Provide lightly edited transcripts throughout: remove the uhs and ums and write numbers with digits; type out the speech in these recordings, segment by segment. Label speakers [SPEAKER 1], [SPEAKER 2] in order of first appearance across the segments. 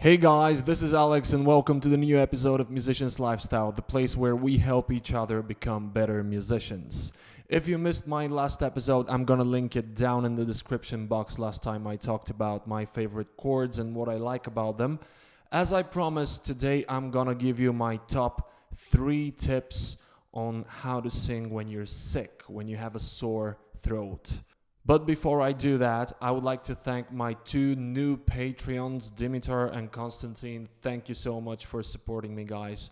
[SPEAKER 1] Hey guys, this is Alex and welcome to the new episode of Musicians Lifestyle, the place where we help each other become better musicians. If you missed my last episode, I'm gonna link it down in the description box. Last time I talked about my favorite chords and what I like about them. As I promised, today I'm gonna give you my top 3 tips on how to sing when you're sick, when you have a sore throat. But before I do that, I would like to thank my 2 new Patreons, Dimitar and Konstantin. Thank you so much for supporting me, guys.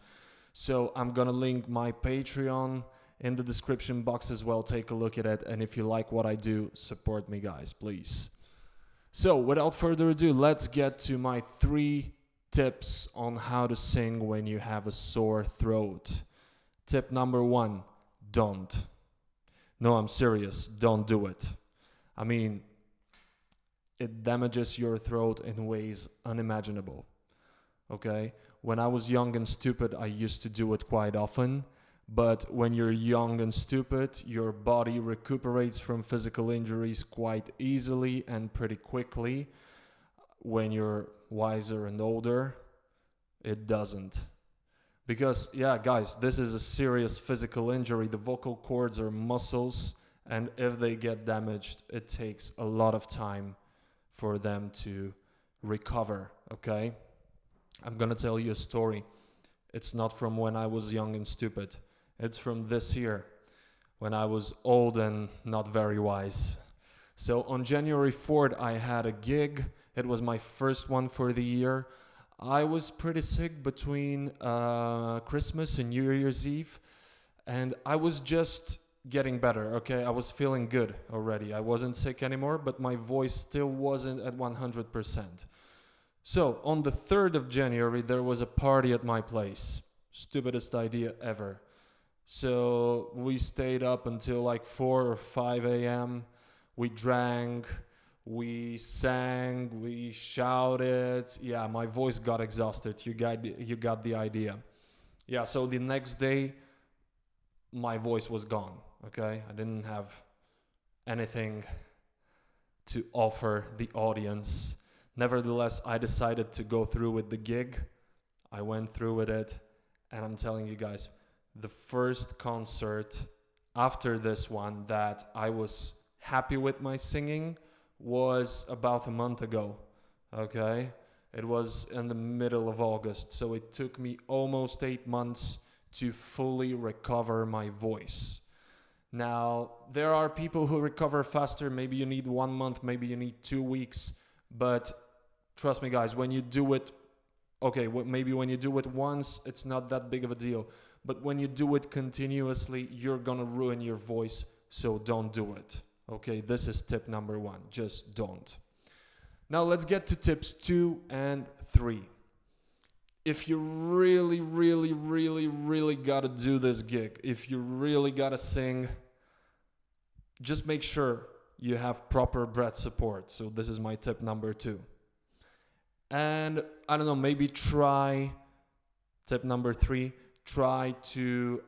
[SPEAKER 1] So I'm gonna link my Patreon in the description box as well. Take a look at it. And if you like what I do, support me, guys, please. So without further ado, let's get to my 3 tips on how to sing when you have a sore throat. Tip number 1, don't. No, I'm serious. Don't do it. I mean, it damages your throat in ways unimaginable, okay? When I was young and stupid, I used to do it quite often. But when you're young and stupid, your body recuperates from physical injuries quite easily and pretty quickly. When you're wiser and older, it doesn't. Because, yeah, guys, this is a serious physical injury. The vocal cords are muscles. And if they get damaged, it takes a lot of time for them to recover, okay? I'm gonna tell you a story. It's not from when I was young and stupid. It's from this year, when I was old and not very wise. So on January 4th, I had a gig. It was my first one for the year. I was pretty sick between Christmas and New Year's Eve. And I was just getting better, okay? I was feeling good already. I wasn't sick anymore, but my voice still wasn't at 100%. So, on the 3rd of January, there was a party at my place. Stupidest idea ever. So, we stayed up until like 4 or 5 a.m. We drank, we sang, we shouted. Yeah, my voice got exhausted. You got the idea. Yeah, so the next day, my voice was gone. Okay, I didn't have anything to offer the audience. Nevertheless, I decided to go through with the gig. I went through with it, and I'm telling you guys, the first concert after this one that I was happy with my singing was about a month ago, okay? It was in the middle of August, so it took me almost 8 months to fully recover my voice. Now, there are people who recover faster. Maybe you need 1 month, maybe you need 2 weeks. But trust me, guys, when you do it, okay, maybe when you do it once, it's not that big of a deal. But when you do it continuously, you're gonna ruin your voice, so don't do it. Okay, this is tip number 1, just don't. Now, let's get to tips 2 and 3. If you really gotta do this gig, if you really gotta sing, just make sure you have proper breath support. So this is my tip number 2. And I don't know, maybe try, tip number 3, try to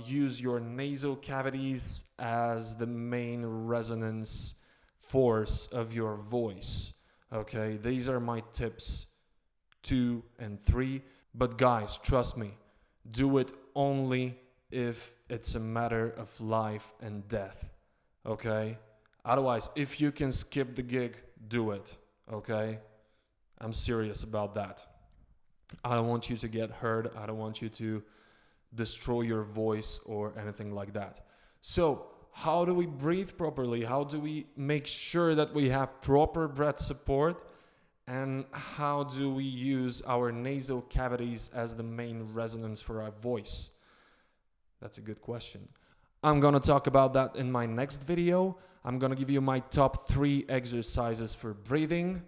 [SPEAKER 1] use your nasal cavities as the main resonance force of your voice. Okay, these are my tips 2 and 3. But guys, trust me, do it only if it's a matter of life and death, okay? Otherwise, if you can skip the gig, do it, okay? I'm serious about that. I don't want you to get hurt. I don't want you to destroy your voice or anything like that. So, how do we breathe properly? How do we make sure that we have proper breath support? And how do we use our nasal cavities as the main resonance for our voice? That's a good question. I'm going to talk about that in my next video. I'm going to give you my top 3 exercises for breathing.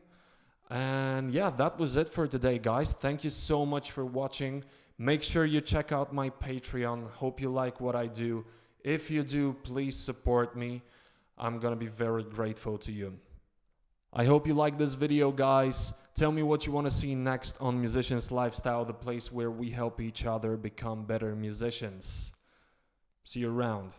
[SPEAKER 1] And yeah, that was it for today, guys. Thank you so much for watching. Make sure you check out my Patreon. Hope you like what I do. If you do, please support me. I'm going to be very grateful to you. I hope you like this video, guys. Tell me what you want to see next on Musicians Lifestyle, the place where we help each other become better musicians. See you around.